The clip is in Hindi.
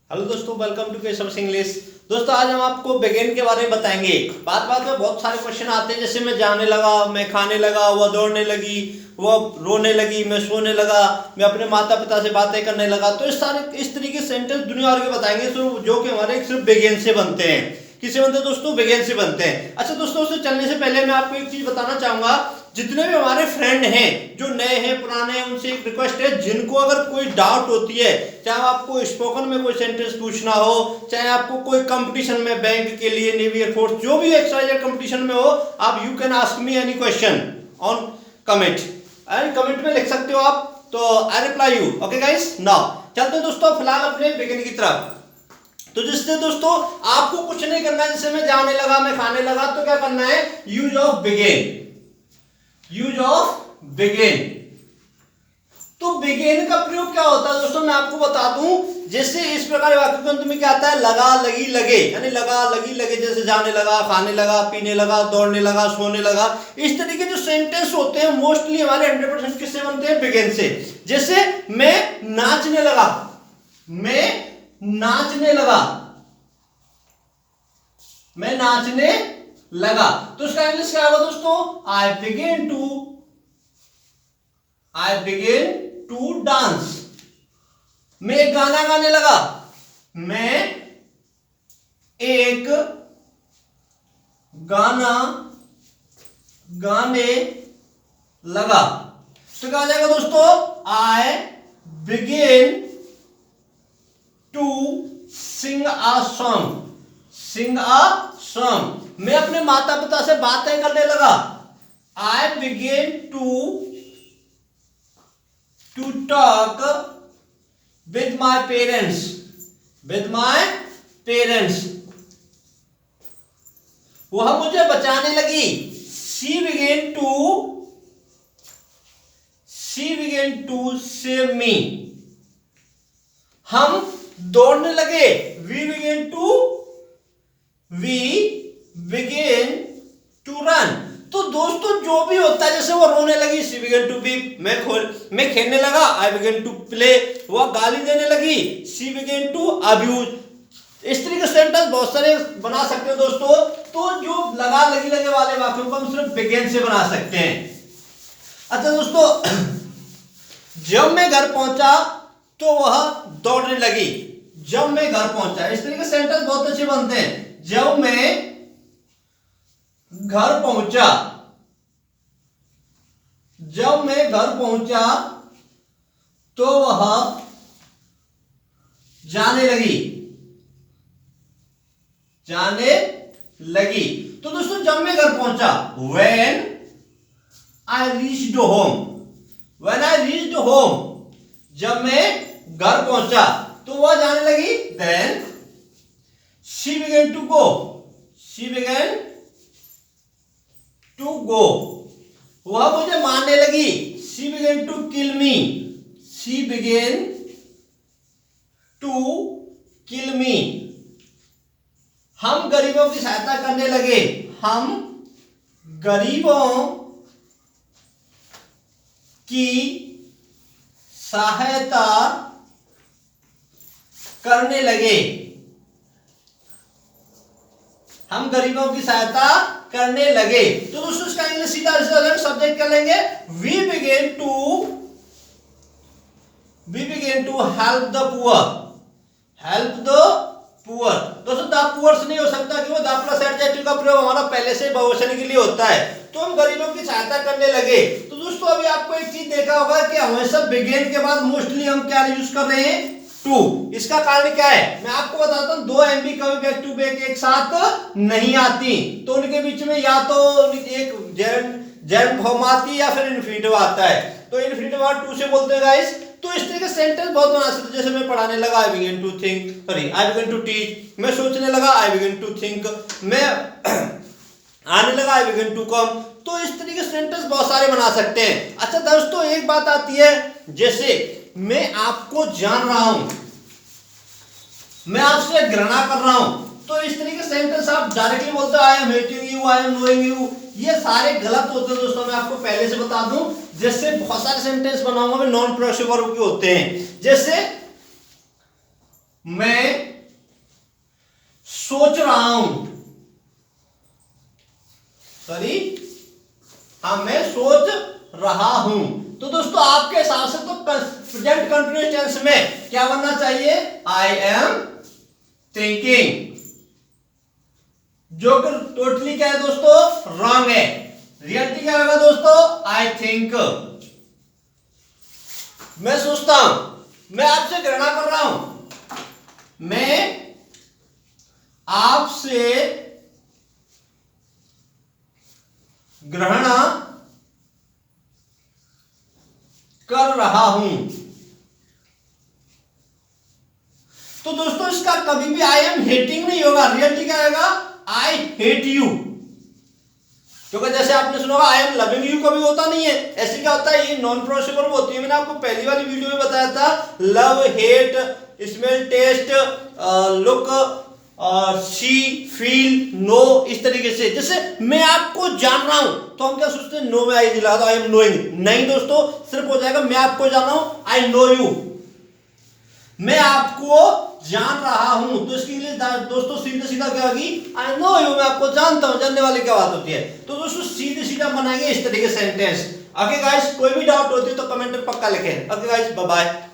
हेलो दोस्तों, वेलकम टू केशव इंग्लिश। दोस्तों आज हम आपको बिगिन के बारे में बताएंगे। बात बात में बहुत सारे क्वेश्चन आते हैं, जैसे मैं जाने लगा, मैं खाने लगा, वह दौड़ने लगी, वह रोने लगी, मैं सोने लगा, मैं अपने माता पिता से बातें करने लगा। तो इस तरीके सेंटेंस दुनिया भर के बताएंगे जो कि हमारे सिर्फ बिगिन से बनते हैं। किससे बनते हैं दोस्तों? बिगिन से बनते हैं। अच्छा दोस्तों, उससे चलने से पहले मैं आपको एक चीज बताना चाहूंगा। जितने भी हमारे फ्रेंड हैं, जो नए हैं पुराने हैं, उनसे एक रिक्वेस्ट है, जिनको अगर कोई डाउट होती है, चाहे आपको स्पोकन में कोई सेंटेंस पूछना हो, चाहे आपको कोई कंपटीशन में, बैंक के लिए, नेवी, एयरफोर्स, जो भी एक्सरसाइज कंपटीशन में हो, आप you can ask me any question on comment. Comment में लिख सकते हो आप, तो I reply you. Okay guys, now चलते हैं दोस्तों फिलहाल अपने बिगिन की तरफ। तो जिससे दोस्तों आपको कुछ नहीं करना है, जैसे मैं जाने लगा, मैं खाने लगा, तो क्या करना है? Use of begin. Use of begin. तो बिगिन का प्रयोग क्या होता है दोस्तों, मैं आपको बता दूं। जैसे इस प्रकार वाक्य के अंत में क्या आता है? लगा, लगी, लगे, यानी लगा, लगी, लगे। जैसे जाने लगा, खाने लगा, पीने लगा, दौड़ने लगा, सोने लगा। इस तरीके जो सेंटेंस होते हैं मोस्टली हमारे 100% किससे बनते हैं? बिगिन से। जैसे मैं नाचने लगा, मैं नाचने लगा, मैं नाचने लगा, तो इसका इंग्लिश क्या होगा दोस्तों? I begin to dance. मैं एक गाना गाने लगा, मैं एक गाना गाने लगा। तो क्या आ जाएगा दोस्तों? I begin to sing a song. Sing a song. मैं अपने माता पिता से बातें करने लगा। I begin to talk with my parents. With my parents. वह मुझे बचाने लगी। She begin to save me. हम दौड़ने लगे। We begin to run. तो दोस्तों जो भी होता है, जैसे वो रोने लगी, शी बिगिन टू वीप। मैं खेलने लगा, आई बिगिन टू प्ले। वो गाली देने लगी, शी बिगिन टू अब्यूज। इस तरीके से सेंटेंस बहुत सारे बना सकते हो दोस्तों। तो जो लगा, लगी, लगे वाले वाक्यों को हम सिर्फ बिगिन से बना सकते हैं। अच्छा दोस्तों, जब मैं घर पहुंचा तो वह दौड़ने लगी। जब मैं घर पहुंचा, इस तरीके से सेंटेंस बहुत अच्छे बनते हैं। जब मैं घर पहुंचा, जब मैं घर पहुंचा तो वह जाने लगी। जाने लगी। तो दोस्तों जब मैं घर पहुंचा, when I reached home, when I reached home, जब मैं घर पहुंचा तो वह जाने लगी। then she began to go, she began to go, वह मुझे मारने लगी। she began to kill me, she began to kill me, हम गरीबों की सहायता करने लगे। हम गरीबों की सहायता करने लगे। हम गरीबों की सहायता करने लगे। तो दोस्तों इसका इंग्लिश सीधा सब्जेक्ट कर लेंगे। We began to help the poor. Help the poor. दोस्तों द पुअर्स नहीं हो सकता, क्योंकि द प्लस एडजेक्टिव का प्रयोग हमारा पहले से बहुवचन के लिए होता है। तो हम गरीबों की सहायता करने लगे। तो दोस्तों अभी आपको एक चीज देखा होगा कि हमेशा बिगिन के बाद मोस्टली हम क्या यूज कर रहे हैं? टू। इसका कारण क्या है मैं आपको बताता हूं। दो एमबी कभी बैक टू बैक एक साथ नहीं आती, तो उनके बीच में या तो एक जेरंड फॉर्म आती है या फिर इन्फिनिटिव आता है। तो इन्फिनिटिव टू से बोलते हैं गाइस। तो इस तरीके सेंटेंस बहुत बना सकते। जैसे मैं पढ़ाने लगा, I begin to think, sorry I begin to teach. मैं सोचने लगा, आई बिगिन टू थिंक। मैं आने लगा, आई बिगिन टू कम। तो इस तरीके सेंटेंस बहुत सारे बना सकते हैं। अच्छा दोस्तों एक बात आती है, जैसे मैं आपको जान रहा हूं, मैं आपसे घृणा कर रहा हूं, तो इस तरीके सेंटेंस आप डायरेक्टली बोलते हो, I am hating you, I am knowing you. ये सारे गलत होते हैं दोस्तों, मैं आपको पहले से बता दूं। जैसे बहुत सारे सेंटेंस बनाऊंगा मैं नॉन प्रोग्रेसिव वर्ब के होते हैं। जैसे मैं रहा हूं। तो दोस्तों आपके हिसाब से तो प्रेजेंट कंटिन्यूअस टेंस में क्या बनना चाहिए, आई एम थिंकिंग, जो कि टोटली क्या है दोस्तों, रॉन्ग है। रियलिटी क्या होगा दोस्तों, आई थिंक, मैं सोचता हूं, मैं आपसे घृणा कर रहा हूं, मैं आपसे ग्रहण कर रहा हूं। तो दोस्तों इसका कभी भी आई एम हेटिंग नहीं होगा, रियलिटी क्या होगा, आई हेट यू। क्योंकि जैसे आपने सुना होगा आई एम लविंग यू कभी होता नहीं है, ऐसे क्या होता है, ये नॉन प्रोनंसिएबल वर्ब होती है। मैंने आपको पहली वाली वीडियो में बताया था, love, hate, smell, taste, look, see, feel, no, इस तरीके से। जैसे मैं आपको जान रहा हूं तो हम क्या सोचते हैं, नो में आई दिला दो, आई एम नोइंग। नहीं दोस्तों, सिर्फ हो जाएगा मैं आपको जान रहा हूं, आई नो यू, मैं आपको जान रहा हूं। तो इसकी इंग्लिश दोस्तों सीधे सीधा क्या होगी, आई नो यू, मैं आपको जानता हूं। जानने वाली क्या बात होती है। तो दोस्तों सीधे सीधा बनाएंगे इस तरीके से सेंटेंस। ओके गाइस, कोई भी डाउट होती है तो कमेंट में पक्का लिखें। Okay guys, bye bye.